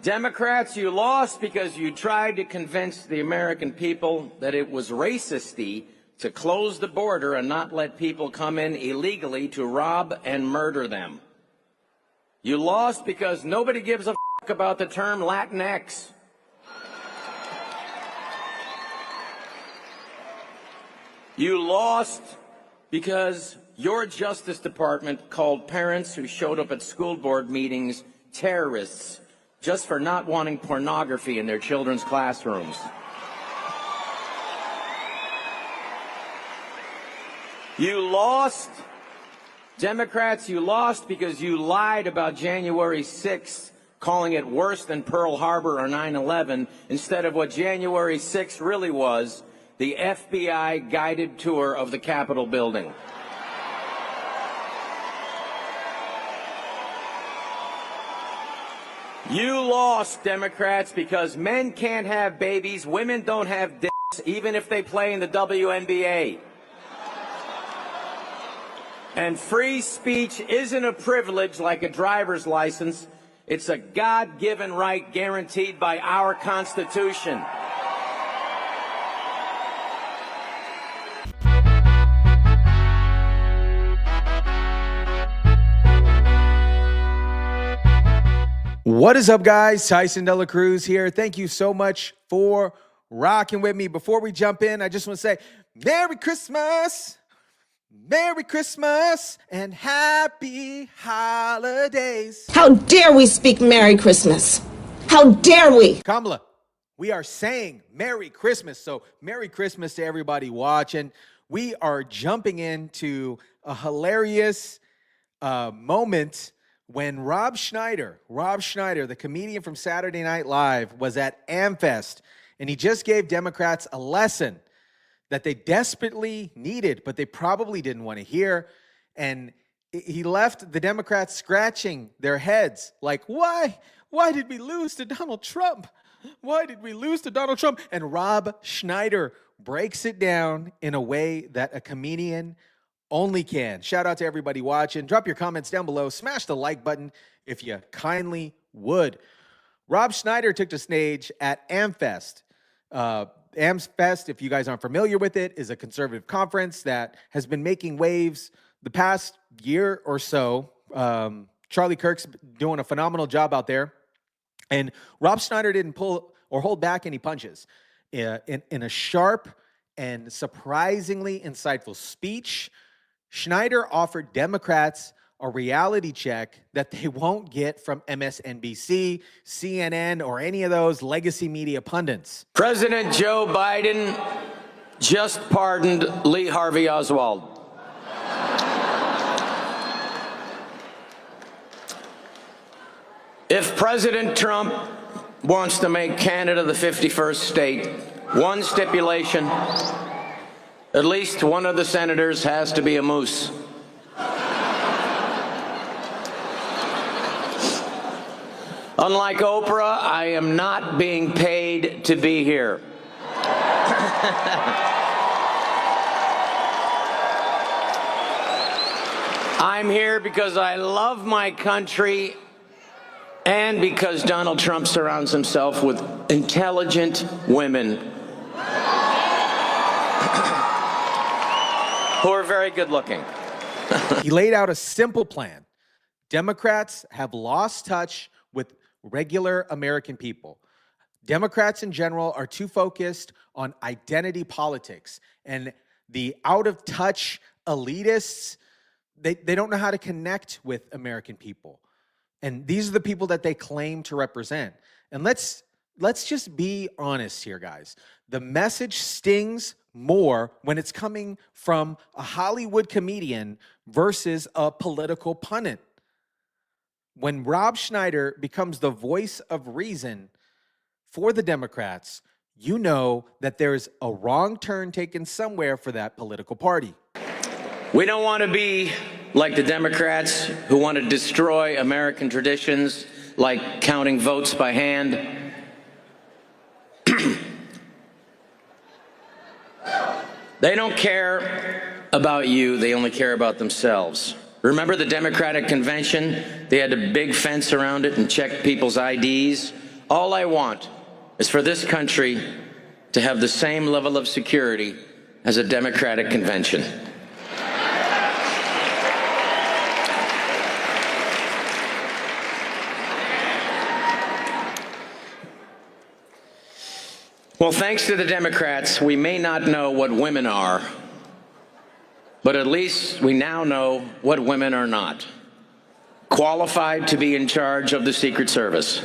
Democrats, you lost because you tried to convince the American people that it was racist-y to close the border and not let people come in illegally to rob and murder them. You lost because nobody gives a f*** about the term Latinx. You lost because your Justice Department called parents who showed up at school board meetings terrorists just for not wanting pornography in their children's classrooms. You lost, Democrats, you lost because you lied about January 6th, calling it worse than Pearl Harbor or 9/11, instead of what January 6th really was, the FBI guided tour of the Capitol building. You lost, Democrats, because men can't have babies, women don't have dicks, even if they play in the WNBA. And free speech isn't a privilege like a driver's license. It's a God-given right guaranteed by our Constitution. What is up, guys? TYSON DELACRUZ here. Thank you so much for rocking with me. Before we jump in, I just want to say Merry Christmas! Merry Christmas and Happy Holidays. How dare we speak Merry Christmas? How dare we? Kamala, we are saying Merry Christmas. So Merry Christmas to everybody watching. We are jumping into a hilarious moment when Rob Schneider, the comedian from Saturday Night Live, was at AmericaFest, and he just gave Democrats a lesson that they desperately needed, but they probably didn't want to hear. And he left the Democrats scratching their heads like, why? Why did we lose to Donald Trump? Why did we lose to Donald Trump? And Rob Schneider breaks it down in a way that a comedian only can. Shout out to everybody watching. Drop your comments down below. Smash the like button if you kindly would. Rob Schneider took the stage at AmericaFest. AmericaFest, if you guys aren't familiar with it, is a conservative conference that has been making waves the past year or so. Charlie Kirk's doing a phenomenal job out there. And Rob Schneider didn't pull or hold back any punches. In a sharp and surprisingly insightful speech, Schneider offered Democrats a reality check that they won't get from MSNBC, CNN, or any of those legacy media pundits. President Joe Biden just pardoned Lee Harvey Oswald. If President Trump wants to make Canada the 51st state, one stipulation: at least one of the senators has to be a moose. Unlike Oprah, I am not being paid to be here. I'm here because I love my country and because Donald Trump surrounds himself with intelligent women who are very good looking. He laid out a simple plan. Democrats have lost touch with regular American people. Democrats in general are too focused on identity politics, and the out-of-touch elitists, they don't know how to connect with American people. And these are the people that they claim to represent. And let's just be honest here, guys. The message stings more when it's coming from a Hollywood comedian versus a political pundit. When Rob Schneider becomes the voice of reason for the Democrats, you know that there's a wrong turn taken somewhere for that political party. We don't want to be like the Democrats who want to destroy American traditions like counting votes by hand. They don't care about you, they only care about themselves. Remember the Democratic convention? They had a big fence around it and checked people's IDs. All I want is for this country to have the same level of security as a Democratic convention. Well, thanks to the Democrats, we may not know what women are, but at least we now know what women are not. Qualified to be in charge of the Secret Service.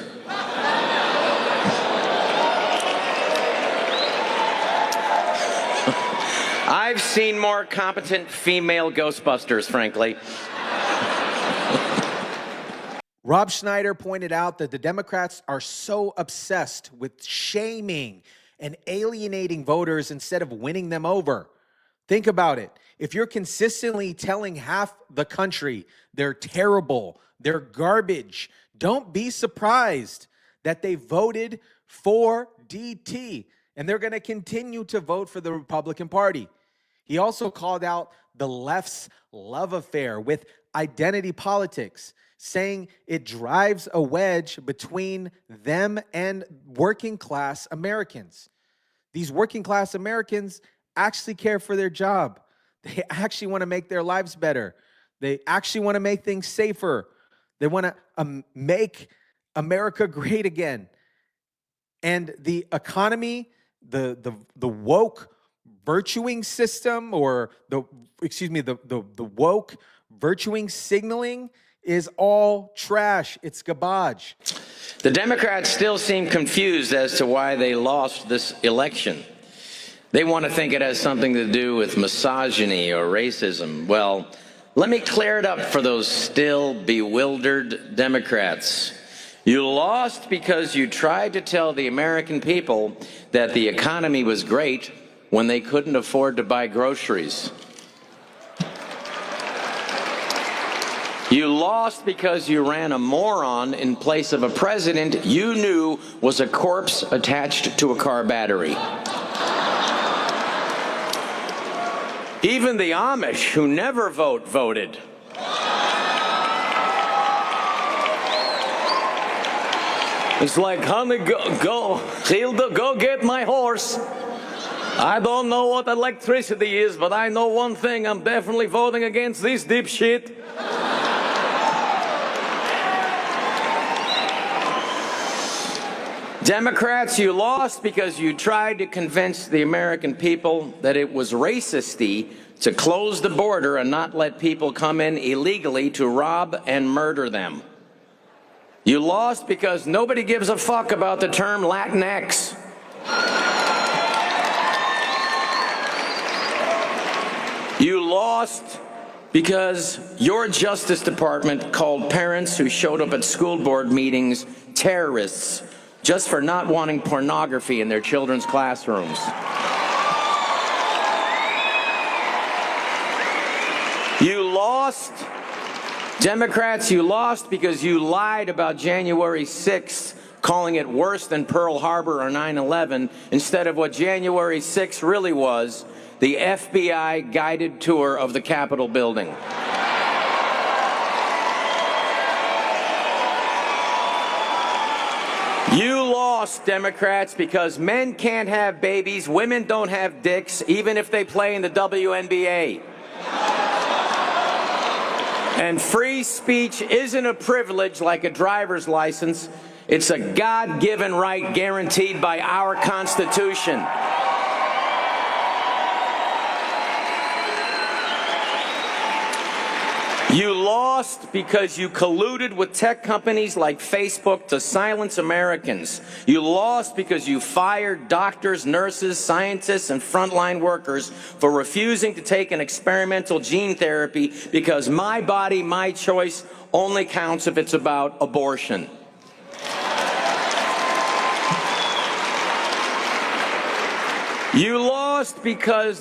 I've seen more competent female Ghostbusters, frankly. Rob Schneider pointed out that the Democrats are so obsessed with shaming and alienating voters instead of winning them over. Think about it. If you're consistently telling half the country they're terrible, they're garbage, don't be surprised that they voted for DT, and they're going to continue to vote for the Republican Party. He also called out the left's love affair with identity politics, saying it drives a wedge between them and working class Americans. These working class Americans actually care for their job. They actually want to make their lives better. They actually want to make things safer. They want to make America great again. And the economy, the woke virtuing system, or the woke virtuing signaling is all trash. It's garbage. The Democrats still seem confused as to why they lost this election. They want to think it has something to do with misogyny or racism. Well, let me clear it up for those still bewildered Democrats. You lost because you tried to tell the American people that the economy was great when they couldn't afford to buy groceries. You lost because you ran a moron in place of a president you knew was a corpse attached to a car battery. Even the Amish, who never voted. It's like, honey, go, Hilda, go get my horse. I don't know what electricity is, but I know one thing. I'm definitely voting against this dipshit. Democrats, you lost because you tried to convince the American people that it was racisty to close the border and not let people come in illegally to rob and murder them. You lost because nobody gives a fuck about the term Latinx. You lost because your Justice Department called parents who showed up at school board meetings terrorists just for not wanting pornography in their children's classrooms. You lost, Democrats, you lost because you lied about January 6th, calling it worse than Pearl Harbor or 9/11, instead of what January 6th really was, the FBI guided tour of the Capitol building. You lost, Democrats, because men can't have babies, women don't have dicks, even if they play in the WNBA. And free speech isn't a privilege like a driver's license. It's a God-given right guaranteed by our Constitution. You lost because you colluded with tech companies like Facebook to silence Americans. You lost because you fired doctors, nurses, scientists, and frontline workers for refusing to take an experimental gene therapy because my body, my choice only counts if it's about abortion. You lost because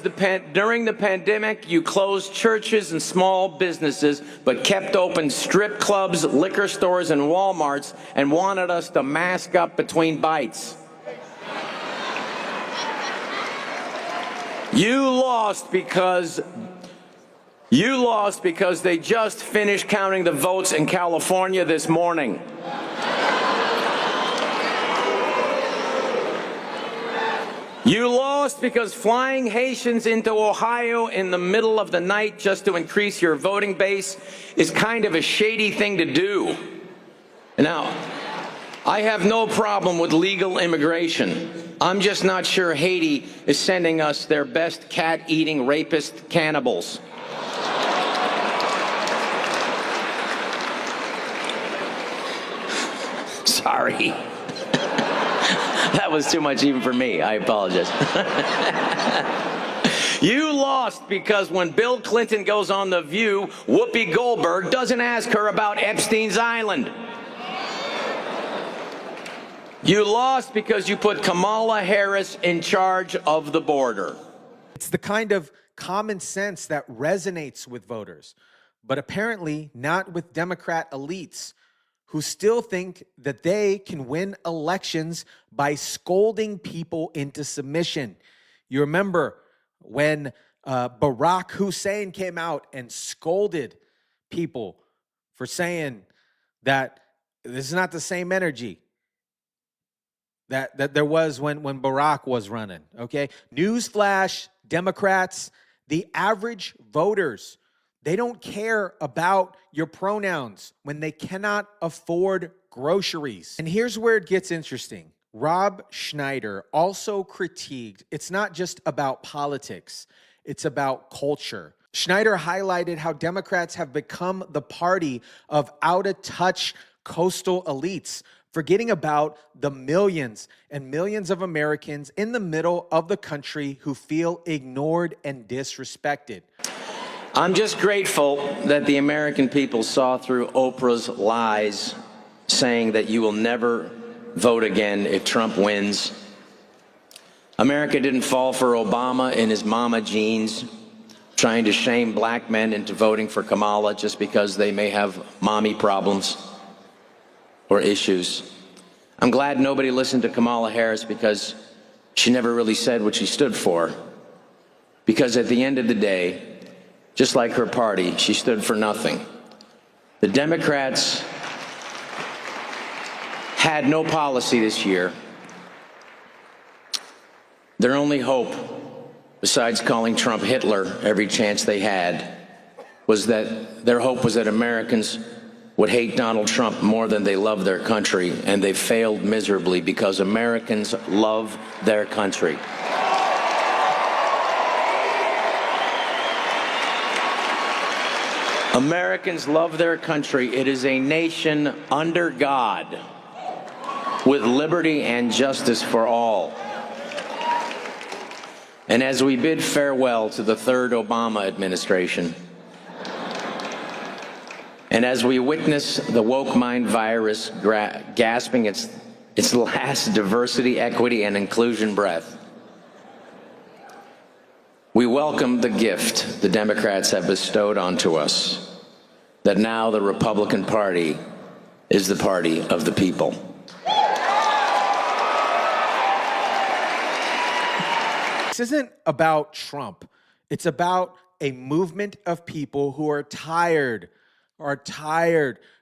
during the pandemic, you closed churches and small businesses, but kept open strip clubs, liquor stores, and Walmarts, and wanted us to mask up between bites. You lost because they just finished counting the votes in California this morning. You lost because flying Haitians into Ohio in the middle of the night just to increase your voting base is kind of a shady thing to do. Now, I have no problem with legal immigration. I'm just not sure Haiti is sending us their best cat-eating rapist cannibals. Sorry. That was too much even for me. I apologize. You lost because when Bill Clinton goes on The View, Whoopi Goldberg doesn't ask her about Epstein's Island. You lost because you put Kamala Harris in charge of the border. It's the kind of common sense that resonates with voters, but apparently not with Democrat elites who still think that they can win elections by scolding people into submission. You remember when Barack Hussein came out and scolded people for saying that this is not the same energy that there was when Barack was running, okay? Newsflash, Democrats, the average voters, they don't care about your pronouns when they cannot afford groceries. And here's where it gets interesting. Rob Schneider also critiqued, it's not just about politics, it's about culture. Schneider highlighted how Democrats have become the party of out-of-touch coastal elites, forgetting about the millions and millions of Americans in the middle of the country who feel ignored and disrespected. I'm just grateful that the American people saw through Oprah's lies saying that you will never vote again if Trump wins. America didn't fall for Obama in his mama jeans, trying to shame black men into voting for Kamala just because they may have mommy problems or issues. I'm glad nobody listened to Kamala Harris because she never really said what she stood for. Because at the end of the day, just like her party, she stood for nothing. The Democrats had no policy this year. Their only hope, besides calling Trump Hitler every chance they had, was that their hope was that Americans would hate Donald Trump more than they love their country, and they failed miserably because Americans love their country. Americans love their country. It is a nation under God, with liberty and justice for all. And as we bid farewell to the third Obama administration, and as we witness the woke mind virus gasping its last diversity, equity, and inclusion breath, we welcome the gift the Democrats have bestowed onto us, that now the Republican Party is the party of the people. This isn't about Trump. It's about a movement of people who are tired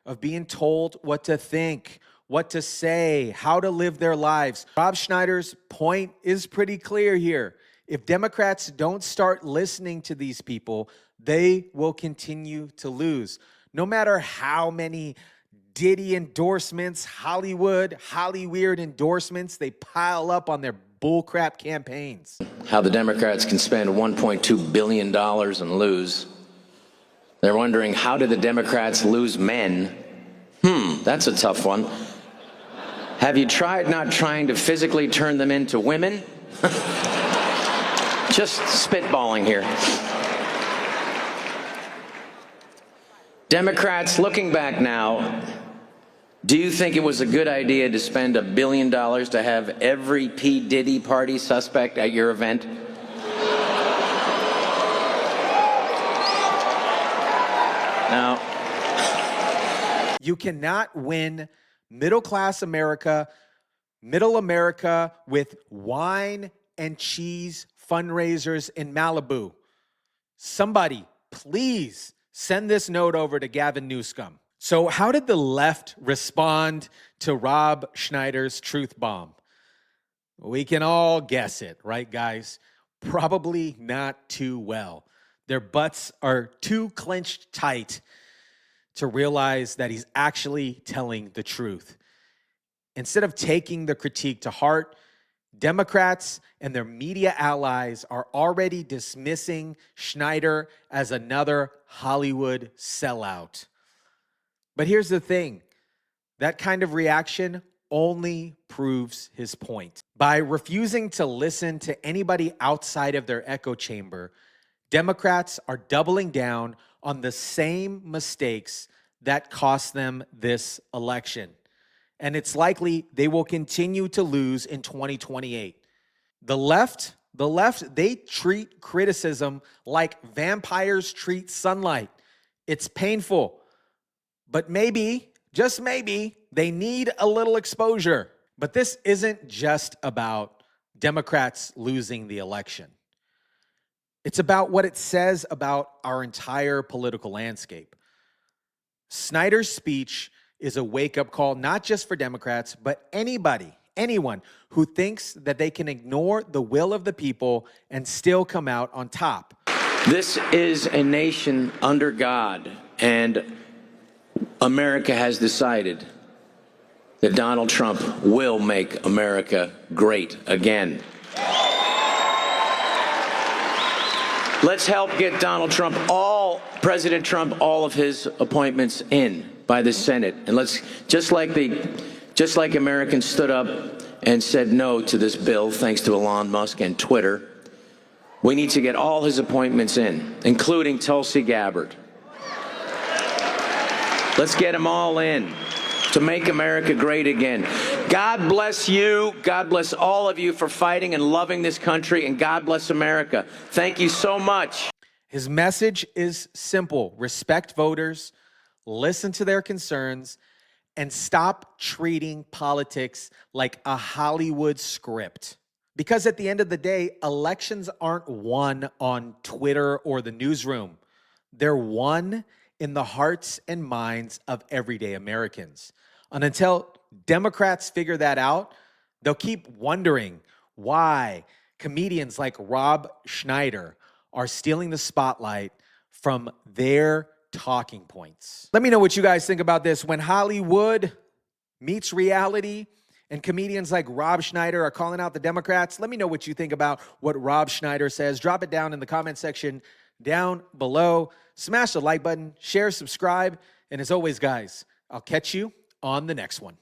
of being told what to think, what to say, how to live their lives. Rob Schneider's point is pretty clear here. If Democrats don't start listening to these people, they will continue to lose. No matter how many Diddy endorsements, Hollywood endorsements they pile up on their bullcrap campaigns. How the Democrats can spend $1.2 billion and lose. They're wondering, how did the Democrats lose men? That's a tough one. Have you tried not trying to physically turn them into women? Just spitballing here. Democrats, looking back now, do you think it was a good idea to spend $1 billion to have every P. Diddy party suspect at your event? Now, you cannot win middle-class America, middle America with wine and cheese fundraisers in Malibu. Somebody, please send this note over to Gavin Newsom. So how did the left respond to Rob Schneider's truth bomb? We can all guess it, right, guys? Probably not too well. Their butts are too clenched tight to realize that he's actually telling the truth. Instead of taking the critique to heart, Democrats and their media allies are already dismissing Schneider as another Hollywood sellout. But here's the thing, that kind of reaction only proves his point. By refusing to listen to anybody outside of their echo chamber, Democrats are doubling down on the same mistakes that cost them this election. And it's likely they will continue to lose in 2028. The left, they treat criticism like vampires treat sunlight. It's painful, but maybe, just maybe, they need a little exposure. But this isn't just about Democrats losing the election. It's about what it says about our entire political landscape. Schneider's speech is a wake-up call, not just for Democrats, but anyone who thinks that they can ignore the will of the people and still come out on top. This is a nation under God, and America has decided that Donald Trump will make America great again. Let's help get President Trump, all of his appointments in by the Senate. And let's, just like Americans stood up and said no to this bill, thanks to Elon Musk and Twitter, we need to get all his appointments in, including Tulsi Gabbard. Let's get them all in to make America great again. God bless you. God bless all of you for fighting and loving this country, and God bless America. Thank you so much. His message is simple. Respect voters, listen to their concerns, and stop treating politics like a Hollywood script. Because at the end of the day, elections aren't won on Twitter or the newsroom. They're won in the hearts and minds of everyday Americans. And until Democrats figure that out, they'll keep wondering why comedians like Rob Schneider are stealing the spotlight from their talking points. Let me know what you guys think about this. When Hollywood meets reality and comedians like Rob Schneider are calling out the Democrats, let me know what you think about what Rob Schneider says. Drop it down in the comment section down below. Smash the like button, share, subscribe, and as always, guys, I'll catch you on the next one.